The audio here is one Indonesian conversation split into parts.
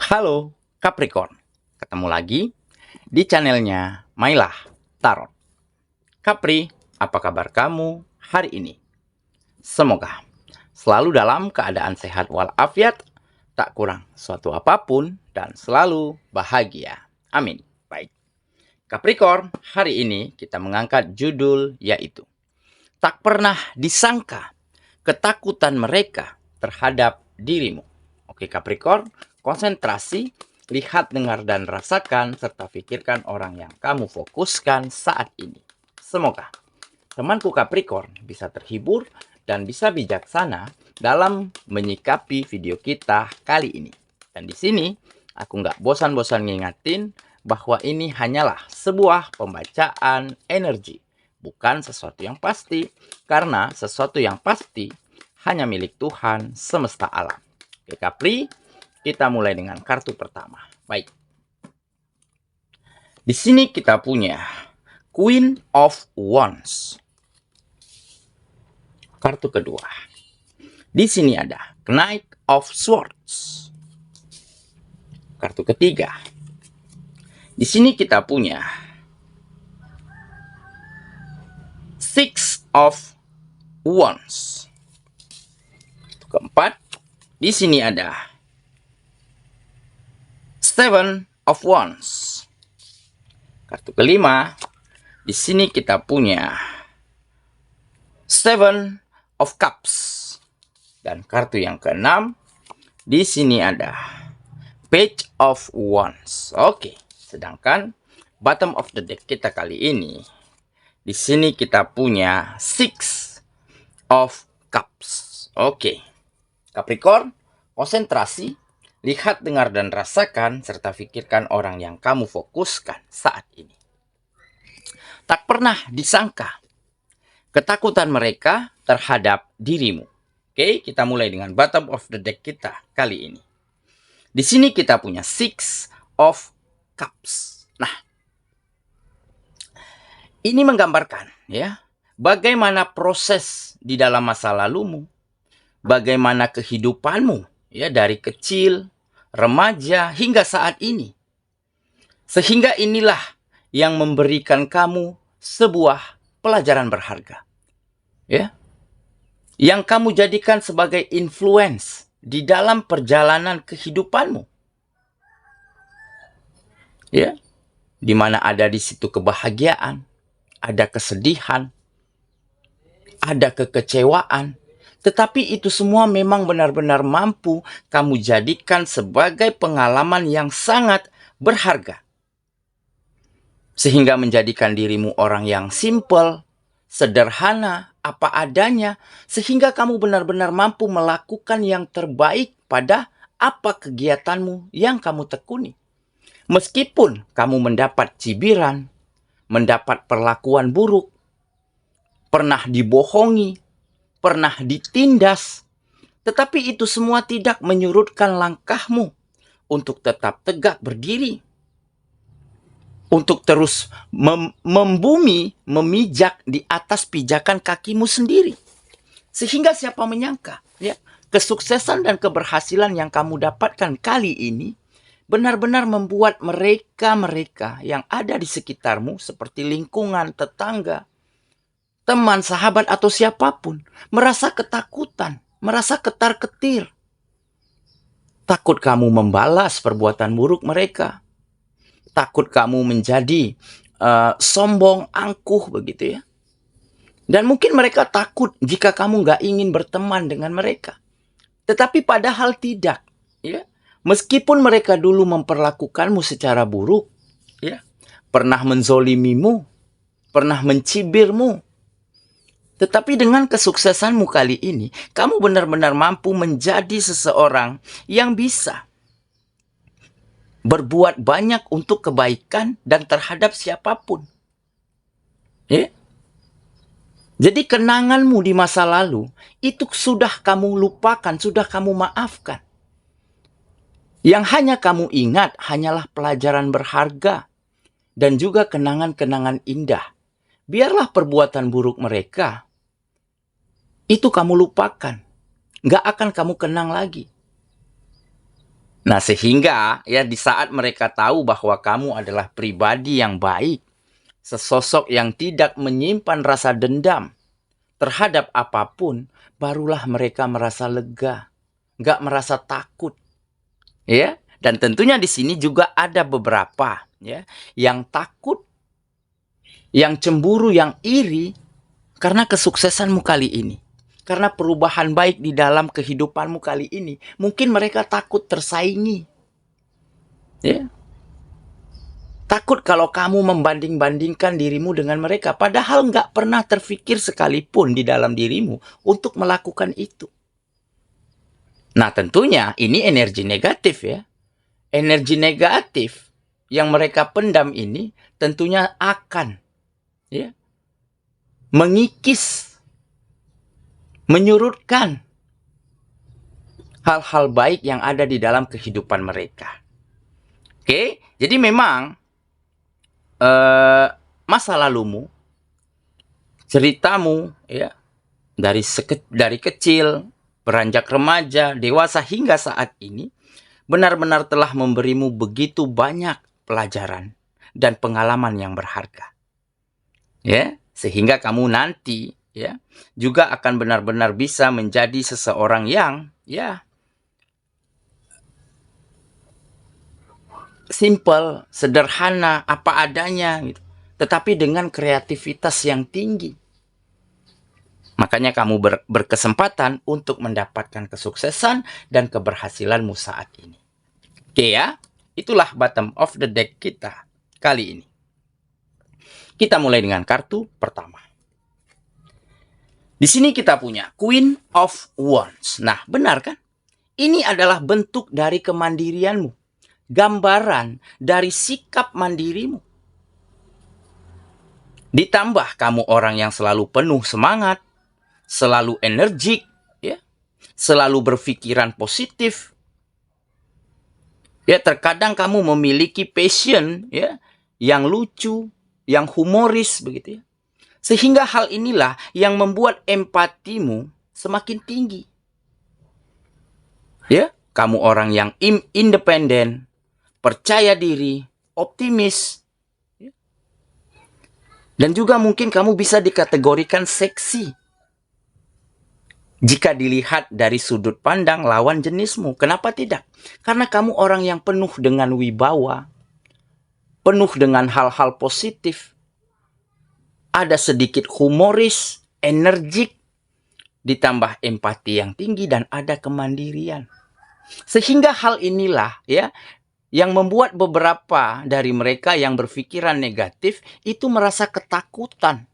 Halo Capricorn, ketemu lagi di channelnya Mailah Tarot. Capri, apa kabar kamu hari ini? Semoga selalu dalam keadaan sehat walafiat, tak kurang suatu apapun, dan selalu bahagia. Amin. Baik, Capricorn, hari ini kita mengangkat judul yaitu tak pernah disangka ketakutan mereka terhadap dirimu. Oke Capricorn, konsentrasi, lihat, dengar, dan rasakan, serta pikirkan orang yang kamu fokuskan saat ini. Semoga temanku Capricorn bisa terhibur dan bisa bijaksana dalam menyikapi video kita kali ini. Dan di sini aku nggak bosan-bosan ngingatin bahwa ini hanyalah sebuah pembacaan energi, bukan sesuatu yang pasti, karena sesuatu yang pasti hanya milik Tuhan semesta alam. Oke Capri, kita mulai dengan kartu pertama. Baik. Di sini kita punya Queen of Wands. Kartu kedua. Di sini ada Knight of Swords. Kartu ketiga. Di sini kita punya Six of Wands. Kartu keempat. Di sini ada Seven of Wands. Kartu kelima, di sini kita punya Seven of Cups. Dan kartu yang keenam, di sini ada Page of Wands. Oke, sedangkan bottom of the deck kita kali ini, di sini kita punya Six of Cups. Oke, Capricorn, konsentrasi, lihat, dengar, dan rasakan, serta pikirkan orang yang kamu fokuskan saat ini. Tak pernah disangka ketakutan mereka terhadap dirimu. Oke, kita mulai dengan bottom of the deck kita kali ini. Di sini kita punya Six of Cups. Nah, ini menggambarkan ya, bagaimana proses di dalam masa lalumu, bagaimana kehidupanmu ya dari kecil, remaja hingga saat ini. Sehingga inilah yang memberikan kamu sebuah pelajaran berharga. Ya. Yang kamu jadikan sebagai influence di dalam perjalanan kehidupanmu. Ya. Di mana ada di situ kebahagiaan, ada kesedihan, ada kekecewaan. Tetapi itu semua memang benar-benar mampu kamu jadikan sebagai pengalaman yang sangat berharga. Sehingga menjadikan dirimu orang yang simple, sederhana, apa adanya. Sehingga kamu benar-benar mampu melakukan yang terbaik pada apa kegiatanmu yang kamu tekuni. Meskipun kamu mendapat cibiran, mendapat perlakuan buruk, pernah dibohongi, pernah ditindas, tetapi itu semua tidak menyurutkan langkahmu untuk tetap tegak berdiri, untuk terus membumi, memijak di atas pijakan kakimu sendiri. Sehingga siapa menyangka ya, kesuksesan dan keberhasilan yang kamu dapatkan kali ini benar-benar membuat mereka-mereka yang ada di sekitarmu, seperti lingkungan, tetangga, teman, sahabat, atau siapapun, merasa ketakutan, merasa ketar-ketir. Takut kamu membalas perbuatan buruk mereka. Takut kamu menjadi sombong, angkuh, begitu ya. Dan mungkin mereka takut jika kamu nggak ingin berteman dengan mereka. Tetapi padahal tidak. Ya. Meskipun mereka dulu memperlakukanmu secara buruk, ya, pernah menzolimimu, pernah mencibirmu, tetapi dengan kesuksesanmu kali ini, kamu benar-benar mampu menjadi seseorang yang bisa berbuat banyak untuk kebaikan dan terhadap siapapun. Ya? Jadi kenanganmu di masa lalu, itu sudah kamu lupakan, sudah kamu maafkan. Yang hanya kamu ingat hanyalah pelajaran berharga dan juga kenangan-kenangan indah. Biarlah perbuatan buruk mereka itu kamu lupakan. Nggak akan kamu kenang lagi. Nah, sehingga ya di saat mereka tahu bahwa kamu adalah pribadi yang baik, sesosok yang tidak menyimpan rasa dendam terhadap apapun, barulah mereka merasa lega, nggak merasa takut, ya. Dan tentunya di sini juga ada beberapa, ya, yang takut, yang cemburu, yang iri karena kesuksesanmu kali ini. Karena perubahan baik di dalam kehidupanmu kali ini. Mungkin mereka takut tersaingi. Ya. Takut kalau kamu membanding-bandingkan dirimu dengan mereka. Padahal nggak pernah terfikir sekalipun di dalam dirimu untuk melakukan itu. Nah, tentunya ini energi negatif, ya. Energi negatif yang mereka pendam ini tentunya akan, ya, mengikis, menyurutkan hal-hal baik yang ada di dalam kehidupan mereka. Oke, jadi memang masa lalumu, ceritamu, ya, dari kecil, beranjak remaja, dewasa hingga saat ini, benar-benar telah memberimu begitu banyak pelajaran dan pengalaman yang berharga. Ya, sehingga kamu nanti, ya, juga akan benar-benar bisa menjadi seseorang yang, ya, simple, sederhana, apa adanya gitu. Tetapi dengan kreativitas yang tinggi. Makanya kamu berkesempatan untuk mendapatkan kesuksesan dan keberhasilanmu saat ini. Oke, ya, itulah bottom of the deck kita kali ini. Kita mulai dengan kartu pertama. Di sini kita punya Queen of Wands. Nah, benar kan? Ini adalah bentuk dari kemandirianmu. Gambaran dari sikap mandirimu. Ditambah kamu orang yang selalu penuh semangat, selalu energik, ya, selalu berpikiran positif. Ya, terkadang kamu memiliki passion, ya, yang lucu, yang humoris begitu, ya. Sehingga hal inilah yang membuat empatimu semakin tinggi. Ya, kamu orang yang independen, percaya diri, optimis. Ya. Dan juga mungkin kamu bisa dikategorikan seksi jika dilihat dari sudut pandang lawan jenismu. Kenapa tidak? Karena kamu orang yang penuh dengan wibawa, penuh dengan hal-hal positif, ada sedikit humoris, energik, ditambah empati yang tinggi dan ada kemandirian. Sehingga hal inilah, ya, yang membuat beberapa dari mereka yang berpikiran negatif itu merasa ketakutan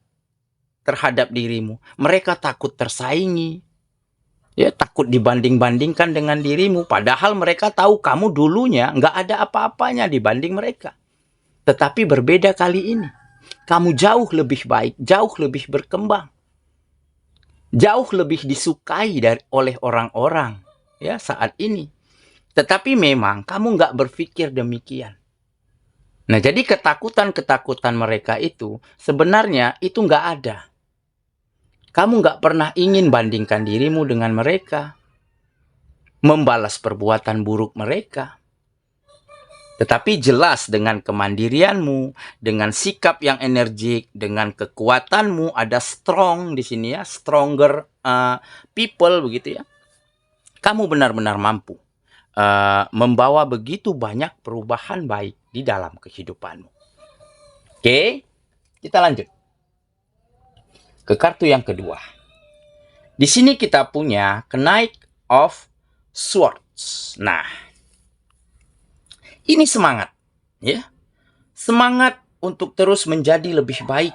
terhadap dirimu. Mereka takut tersaingi, ya, takut dibanding-bandingkan dengan dirimu. Padahal mereka tahu kamu dulunya nggak ada apa-apanya dibanding mereka. Tetapi berbeda kali ini. Kamu jauh lebih baik, jauh lebih berkembang. Jauh lebih disukai oleh orang-orang, ya, saat ini. Tetapi memang kamu nggak berpikir demikian. Nah, jadi ketakutan-ketakutan mereka itu sebenarnya itu nggak ada. Kamu nggak pernah ingin bandingkan dirimu dengan mereka, membalas perbuatan buruk mereka. Tetapi jelas dengan kemandirianmu, dengan sikap yang energik, dengan kekuatanmu, ada strong di sini, ya, stronger people begitu, ya. Kamu benar-benar mampu membawa begitu banyak perubahan baik di dalam kehidupanmu. Oke, kita lanjut ke kartu yang kedua. Di sini kita punya Knight of Swords. Nah, ini semangat, ya. Semangat untuk terus menjadi lebih baik.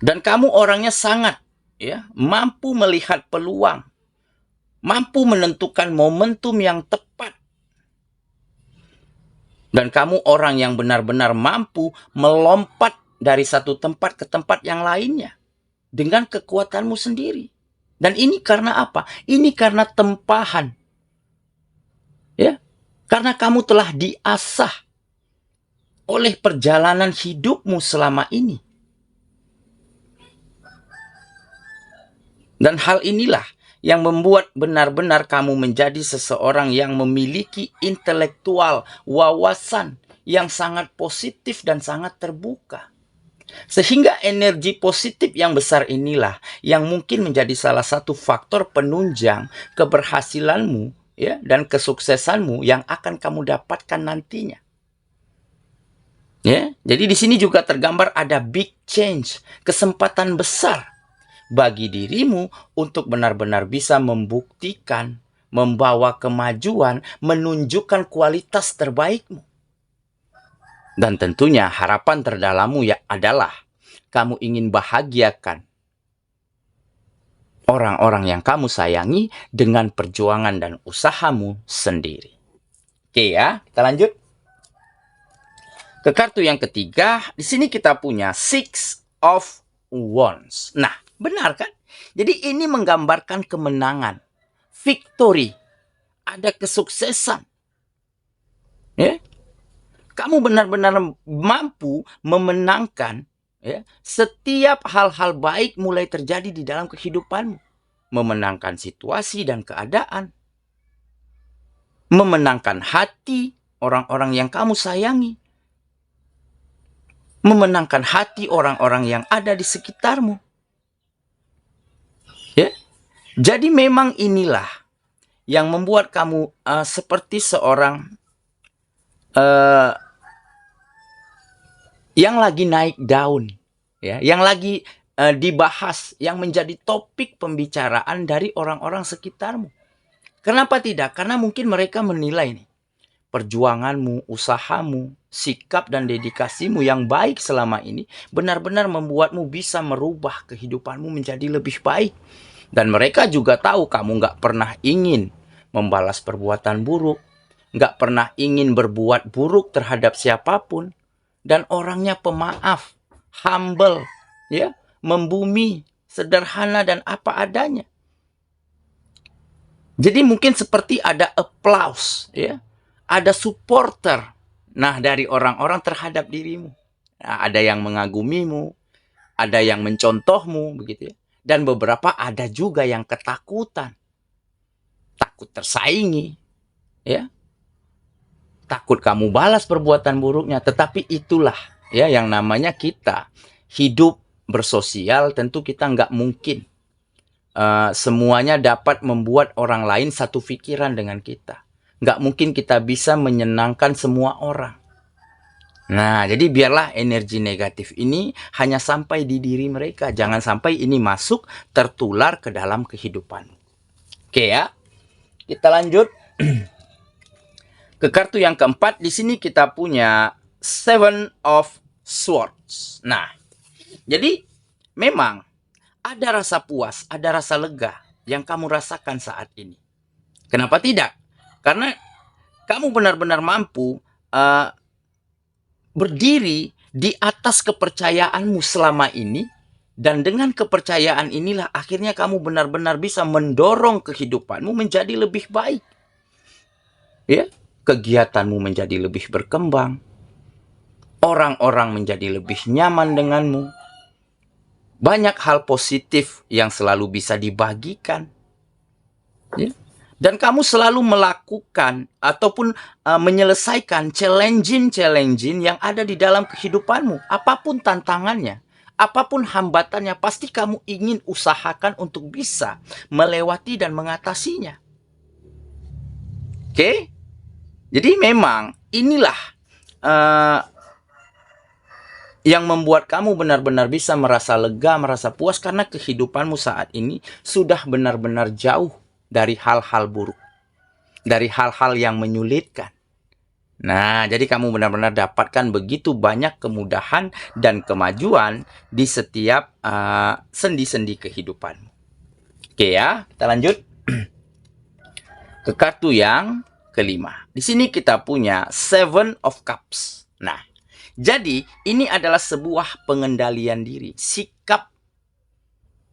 Dan kamu orangnya sangat, ya, mampu melihat peluang, mampu menentukan momentum yang tepat. Dan kamu orang yang benar-benar mampu melompat dari satu tempat ke tempat yang lainnya dengan kekuatanmu sendiri. Dan ini karena apa? Ini karena tempahan. Ya, karena kamu telah diasah oleh perjalanan hidupmu selama ini. Dan hal inilah yang membuat benar-benar kamu menjadi seseorang yang memiliki intelektual, wawasan yang sangat positif dan sangat terbuka. Sehingga energi positif yang besar inilah yang mungkin menjadi salah satu faktor penunjang keberhasilanmu ya dan kesuksesanmu yang akan kamu dapatkan nantinya. Ya, jadi di sini juga tergambar ada big change, kesempatan besar bagi dirimu untuk benar-benar bisa membuktikan, membawa kemajuan, menunjukkan kualitas terbaikmu. Dan tentunya harapan terdalammu ya adalah kamu ingin bahagiakan orang-orang yang kamu sayangi dengan perjuangan dan usahamu sendiri. Oke ya, kita lanjut. Ke kartu yang ketiga, di sini kita punya Six of Wands. Nah, benar kan? Jadi ini menggambarkan kemenangan, victory, ada kesuksesan. Ya, kamu benar-benar mampu memenangkan ya, setiap hal-hal baik mulai terjadi di dalam kehidupanmu. Memenangkan situasi dan keadaan. Memenangkan hati orang-orang yang kamu sayangi. Memenangkan hati orang-orang yang ada di sekitarmu. Ya. Jadi memang inilah yang membuat kamu seperti seorang yang lagi naik daun, ya, yang lagi dibahas, yang menjadi topik pembicaraan dari orang-orang sekitarmu. Kenapa tidak? Karena mungkin mereka menilai nih, perjuanganmu, usahamu, sikap dan dedikasimu yang baik selama ini benar-benar membuatmu bisa merubah kehidupanmu menjadi lebih baik. Dan mereka juga tahu kamu nggak pernah ingin membalas perbuatan buruk, nggak pernah ingin berbuat buruk terhadap siapapun, dan orangnya pemaaf, humble, ya, membumi, sederhana dan apa adanya. Jadi mungkin seperti ada applause, ya, ada supporter, nah dari orang-orang terhadap dirimu. Nah, ada yang mengagumimu, ada yang mencontohmu, begitu ya. Dan beberapa ada juga yang ketakutan, takut tersaingi, ya, takut kamu balas perbuatan buruknya. Tetapi itulah ya yang namanya kita hidup bersosial. Tentu kita nggak mungkin semuanya dapat membuat orang lain satu pikiran dengan kita. Nggak mungkin kita bisa menyenangkan semua orang. Nah, jadi biarlah energi negatif ini hanya sampai di diri mereka. Jangan sampai ini masuk tertular ke dalam kehidupan. Oke ya, kita lanjut. Ke kartu yang keempat, di sini kita punya Seven of Swords. Nah, jadi memang ada rasa puas, ada rasa lega yang kamu rasakan saat ini. Kenapa tidak? Karena kamu benar-benar mampu berdiri di atas kepercayaanmu selama ini. Dan dengan kepercayaan inilah akhirnya kamu benar-benar bisa mendorong kehidupanmu menjadi lebih baik. Ya, kegiatanmu menjadi lebih berkembang. Orang-orang menjadi lebih nyaman denganmu. Banyak hal positif yang selalu bisa dibagikan. Ya. Dan kamu selalu melakukan ataupun menyelesaikan challenging yang ada di dalam kehidupanmu. Apapun tantangannya, apapun hambatannya, pasti kamu ingin usahakan untuk bisa melewati dan mengatasinya. Oke? Jadi memang inilah yang membuat kamu benar-benar bisa merasa lega, merasa puas karena kehidupanmu saat ini sudah benar-benar jauh dari hal-hal buruk, dari hal-hal yang menyulitkan. Nah, jadi kamu benar-benar dapatkan begitu banyak kemudahan dan kemajuan di setiap sendi-sendi kehidupanmu. Oke ya, kita lanjut ke kartu yang kelima. Di sini kita punya Seven of Cups. Nah, jadi ini adalah sebuah pengendalian diri, sikap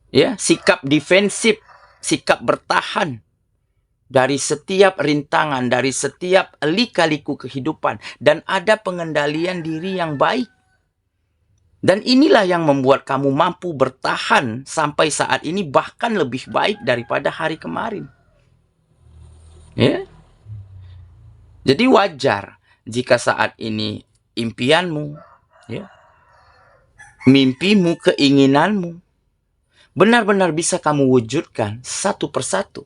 ya, sikap defensif, sikap bertahan dari setiap rintangan, dari setiap lika-liku kehidupan, dan ada pengendalian diri yang baik. Dan inilah yang membuat kamu mampu bertahan sampai saat ini, bahkan lebih baik daripada hari kemarin. Ya. Jadi wajar jika saat ini impianmu, ya, mimpimu, keinginanmu benar-benar bisa kamu wujudkan satu persatu.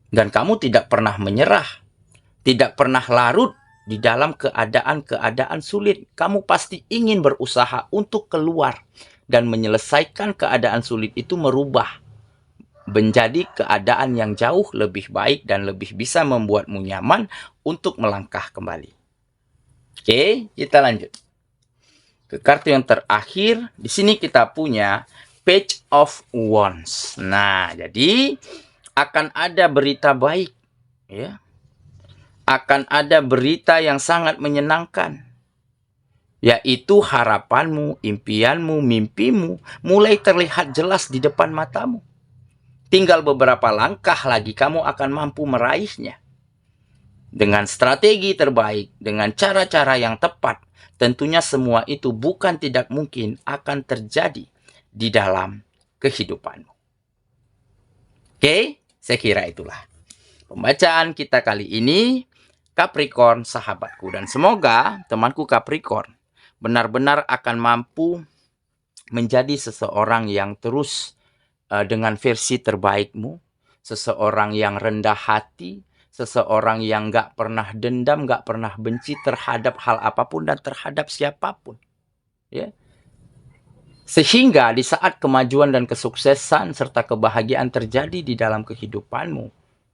Dan kamu tidak pernah menyerah, tidak pernah larut di dalam keadaan-keadaan sulit. Kamu pasti ingin berusaha untuk keluar dan menyelesaikan keadaan sulit itu, merubah menjadi keadaan yang jauh lebih baik dan lebih bisa membuatmu nyaman untuk melangkah kembali. Oke, kita lanjut ke kartu yang terakhir. Di sini kita punya Page of Wands. Nah, jadi akan ada berita baik, ya. Akan ada berita yang sangat menyenangkan, yaitu harapanmu, impianmu, mimpimu mulai terlihat jelas di depan matamu. Tinggal beberapa langkah lagi kamu akan mampu meraihnya. Dengan strategi terbaik, dengan cara-cara yang tepat, tentunya semua itu bukan tidak mungkin akan terjadi di dalam kehidupanmu. Oke, saya kira itulah pembacaan kita kali ini, Capricorn sahabatku. Dan semoga temanku Capricorn benar-benar akan mampu menjadi seseorang yang terus dengan versi terbaikmu, seseorang yang rendah hati, seseorang yang gak pernah dendam, gak pernah benci terhadap hal apapun dan terhadap siapapun. Ya. Sehingga di saat kemajuan dan kesuksesan serta kebahagiaan terjadi di dalam kehidupanmu,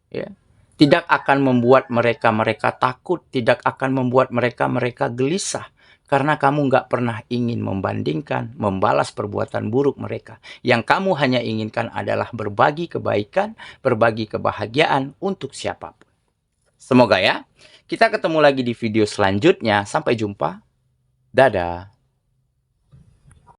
ya, tidak akan membuat mereka takut, tidak akan membuat mereka gelisah. Karena kamu nggak pernah ingin membandingkan, membalas perbuatan buruk mereka. Yang kamu hanya inginkan adalah berbagi kebaikan, berbagi kebahagiaan untuk siapapun. Semoga ya, kita ketemu lagi di video selanjutnya. Sampai jumpa. Dadah.